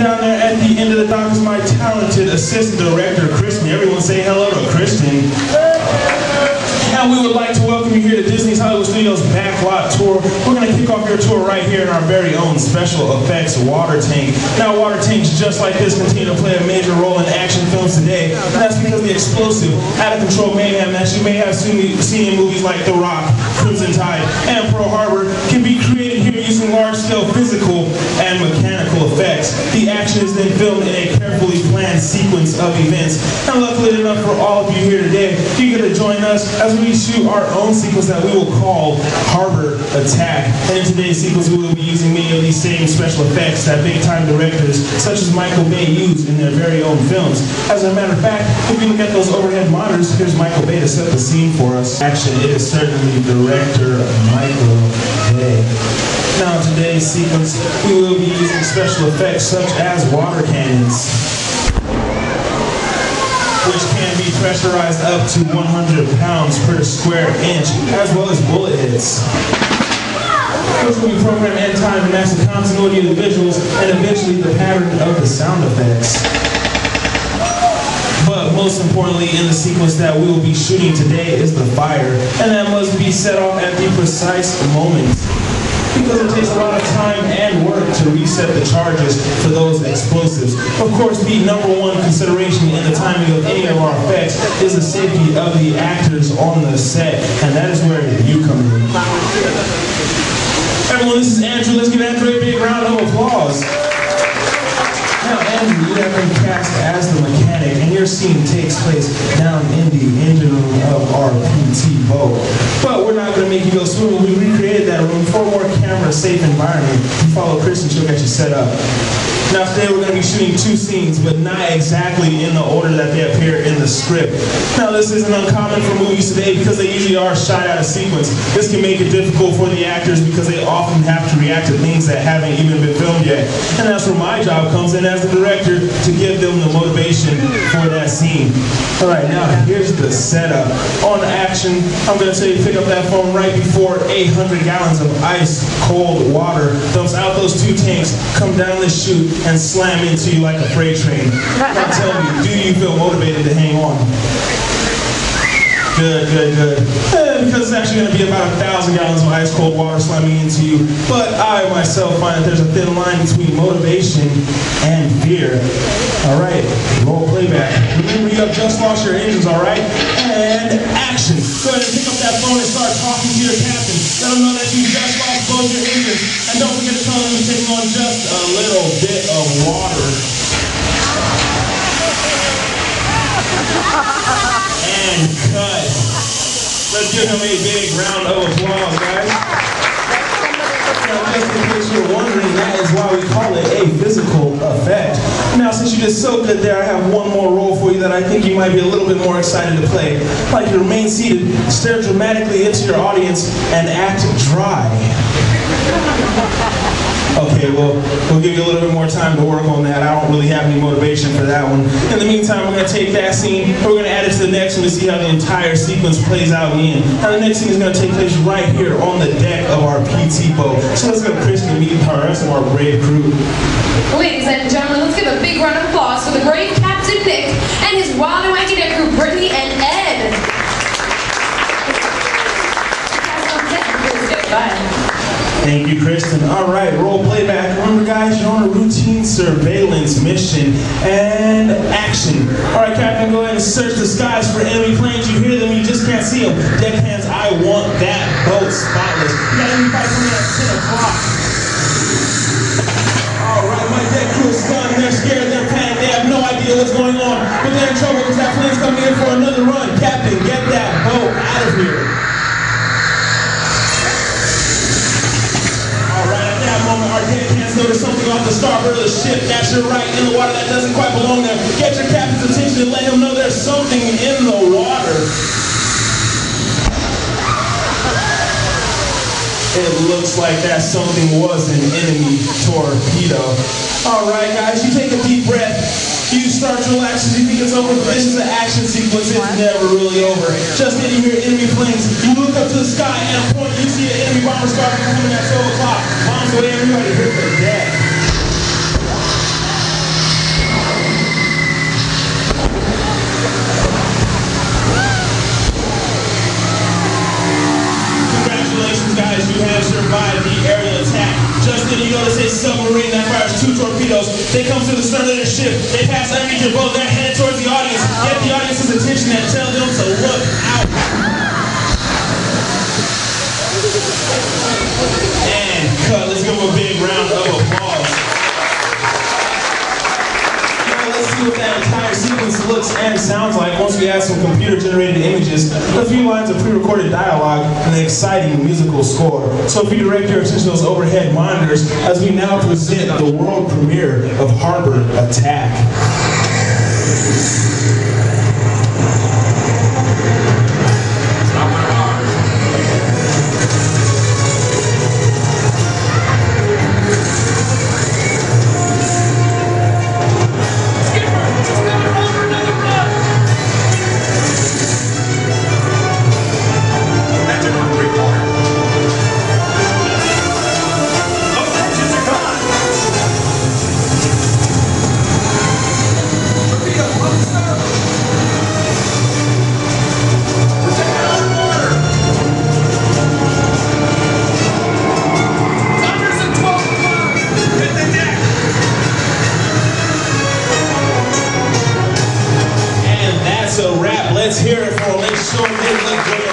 down there at the end of the dock is my talented assistant director, Kristen. Everyone say hello to Kristen. And we would like to welcome you here to Disney's Hollywood Studios Backlot Tour. We're going to kick off your tour right here in our very own special effects water tank. Now, water tanks just like this continue to play a major role in action films today, and that's because the explosive, out-of-control mayhem that you may have seen in movies like The Rock, Crimson Tide, and Pearl Harbor can be created here using large-scale physical and mechanical effects. The action is then filmed in a carefully planned sequence of events. And luckily enough for all of you here today, you get to join us as we shoot our own sequence that we will call Harbor Attack. And in today's sequence, we will be using many of these same special effects that big-time directors such as Michael Bay used in their very own films. As a matter of fact, if you look at those overhead monitors, here's Michael Bay to set the scene for us. Action, it is certainly director Michael Bay. Now in today's sequence, we will be using special effects such as water cannons, which can be pressurized up to 100 pounds per square inch, as well as bullet hits. Which will be programmed in time to match the continuity of the visuals and eventually the pattern of the sound effects. But most importantly, in the sequence that we will be shooting today is the fire, and that must be set off at the precise moment, because it takes a lot of time and work to reset the charges for those explosives. Of course, the #1 consideration in the timing of any of our effects is the safety of the actors on the set, and that is where you come in. Everyone, this is Andrew. Let's give Andrew a big round of applause. Now, Andrew, you have been cast as the mechanic, and your scene takes place down in the engine room of our PT boat. But we're not going to make you go swimming. We recreated that room for a more camera-safe environment. You follow Kristen, she'll get you set up. Now today we're going to be shooting 2 scenes, but not exactly in the order that they appear in the script. Now this isn't uncommon for movies today because they usually are shot out of sequence. This can make it difficult for the actors because they often have to react to things that haven't even been filmed yet. And that's where my job comes in as the director, to give them the motivation for that scene. Alright, now here's the setup. On action, I'm going to tell you to pick up that phone right before 800 gallons of ice cold water dumps out those 2 tanks, come down the chute, and slam into you like a freight train. Now tell me, do you feel motivated to hang on? Good, good, good. Because it's actually going to be about 1,000 gallons of ice cold water slamming into you. But I myself find that there's a thin line between motivation and fear. Alright, roll playback. Remember, you have just lost your engines, alright? And action. Go ahead and pick up that phone and start talking to your captain. Let them know that you just lost both your engines. And don't forget to tell them you're taking on just a little bit of water. And cut. Let's give him a big round of applause, guys. Now, just in case you're wondering, that is why we call it a physical effect. Now, since you did so good there, I have one more role for you that I think you might be a little bit more excited to play. Like, you remain seated, stare dramatically into your audience, and act dry. Okay, well, we'll give you a little bit more time to work on that. I don't really have any motivation for that one. In the meantime, we're going to take that scene, and we're going to add it to the next one to see how the entire sequence plays out in the end. Now, the next scene is going to take place right here on the deck of our PT boat. So let's go to Kristen and meet the rest of our brave crew. Ladies and gentlemen, let's give a big round of applause for the brave Captain Nick and his wild and wacky deck crew, Brittany and Ed. Bye. Thank you, Kristen. All right, roll playback. Remember, guys, you're on a routine surveillance mission. And action. All right, Captain, go ahead and search the skies for enemy planes. You hear them, you just can't see them. Deckhands, I want that boat spotless. You got enemy fight coming at 10 o'clock. All right, my deck crew is stunned. They're scared. They're panicked. They have no idea what's going on. But they're in trouble because that plane's coming in for another run. Captain, get that boat out of here. Our deckhands notice something off the starboard of the ship. That's your right in the water that doesn't quite belong there. Get your captain's attention and let him know there's something in the water. It looks like that something was an enemy torpedo. All right, guys, you take a deep breath. You start to relax as you think it's over. This is an action sequence. It's never really over. Just then you hear enemy planes. You look up to the sky and point. You see an enemy bomber squadron coming at 12 o'clock. Bombs away, everybody hit the deck. you notice a submarine that fires 2 torpedoes. They come to the stern of their ship. They pass underneath your boat. They're headed towards the audience. Get the audience's attention and tell them to look out. And cut. Let's give them a big round of applause. Let's see what that entire sequence looks and sounds like once we add some computer-generated images, a few lines of pre-recorded dialogue, and an exciting musical score. So if you direct your attention to those overhead monitors, as we now present the world premiere of Harbor Attack. Let's hear it for them. Let's show them they look good.